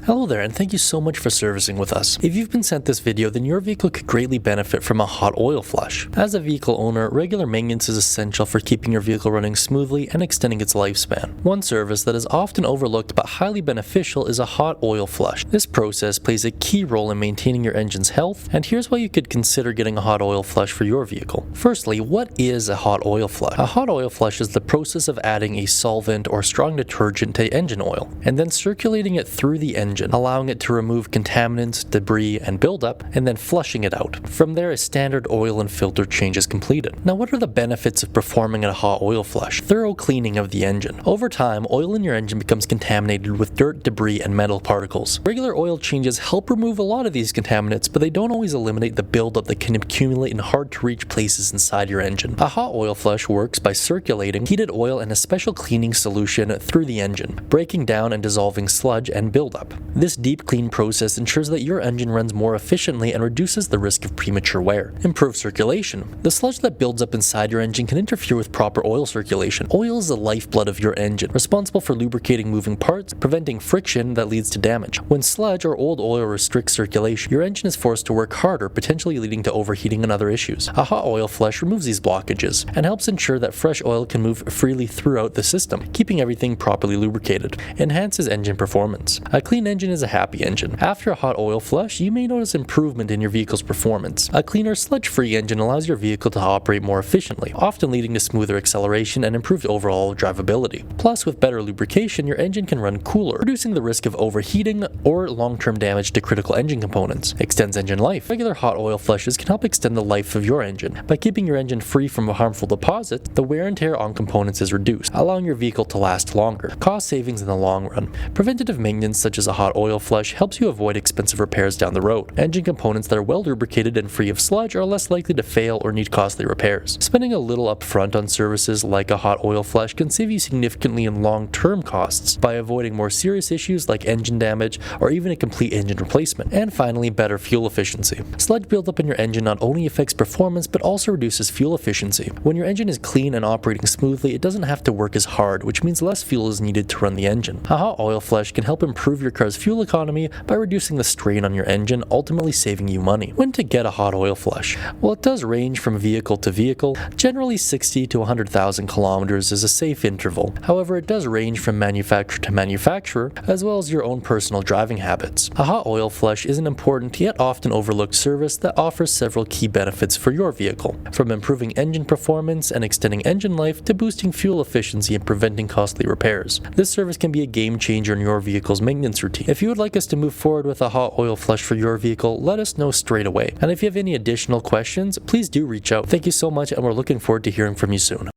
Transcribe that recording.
Hello there, and thank you so much for servicing with us. If you've been sent this video, then your vehicle could greatly benefit from a hot oil flush. As a vehicle owner, regular maintenance is essential for keeping your vehicle running smoothly and extending its lifespan. One service that is often overlooked but highly beneficial is a hot oil flush. This process plays a key role in maintaining your engine's health, and here's why you could consider getting a hot oil flush for your vehicle. Firstly, what is a hot oil flush? A hot oil flush is the process of adding a solvent or strong detergent to engine oil, and then circulating it through the engine, allowing it to remove contaminants, debris, and buildup, and then flushing it out. From there, a standard oil and filter change is completed. Now, what are the benefits of performing a hot oil flush? Thorough cleaning of the engine. Over time, oil in your engine becomes contaminated with dirt, debris, and metal particles. Regular oil changes help remove a lot of these contaminants, but they don't always eliminate the buildup that can accumulate in hard-to-reach places inside your engine. A hot oil flush works by circulating heated oil in a special cleaning solution through the engine, breaking down and dissolving sludge and buildup. This deep clean process ensures that your engine runs more efficiently and reduces the risk of premature wear. Improve circulation. The sludge that builds up inside your engine can interfere with proper oil circulation. Oil is the lifeblood of your engine, responsible for lubricating moving parts, preventing friction that leads to damage. When sludge or old oil restricts circulation, your engine is forced to work harder, potentially leading to overheating and other issues. A hot oil flush removes these blockages and helps ensure that fresh oil can move freely throughout the system, keeping everything properly lubricated. Enhances engine performance. A clean engine is a happy engine. After a hot oil flush, you may notice improvement in your vehicle's performance. A cleaner, sludge-free engine allows your vehicle to operate more efficiently, often leading to smoother acceleration and improved overall drivability. Plus, with better lubrication, your engine can run cooler, reducing the risk of overheating or long-term damage to critical engine components. Extends engine life. Regular hot oil flushes can help extend the life of your engine. By keeping your engine free from harmful deposits, the wear and tear on components is reduced, allowing your vehicle to last longer. Cost savings in the long run. Preventative maintenance such as a hot oil flush helps you avoid expensive repairs down the road. Engine components that are well lubricated and free of sludge are less likely to fail or need costly repairs. Spending a little upfront on services like a hot oil flush can save you significantly in long-term costs by avoiding more serious issues like engine damage or even a complete engine replacement. And finally, better fuel efficiency. Sludge buildup in your engine not only affects performance but also reduces fuel efficiency. When your engine is clean and operating smoothly, it doesn't have to work as hard, which means less fuel is needed to run the engine. A hot oil flush can help improve your car's fuel economy by reducing the strain on your engine, ultimately saving you money. When to get a hot oil flush? Well, it does range from vehicle to vehicle. Generally 60 to 100,000 kilometers is a safe interval. However, it does range from manufacturer to manufacturer, as well as your own personal driving habits. A hot oil flush is an important yet often overlooked service that offers several key benefits for your vehicle, from improving engine performance and extending engine life to boosting fuel efficiency and preventing costly repairs. This service can be a game changer in your vehicle's maintenance routine. If you would like us to move forward with a hot oil flush for your vehicle, let us know straight away. And if you have any additional questions, please do reach out. Thank you so much, and we're looking forward to hearing from you soon.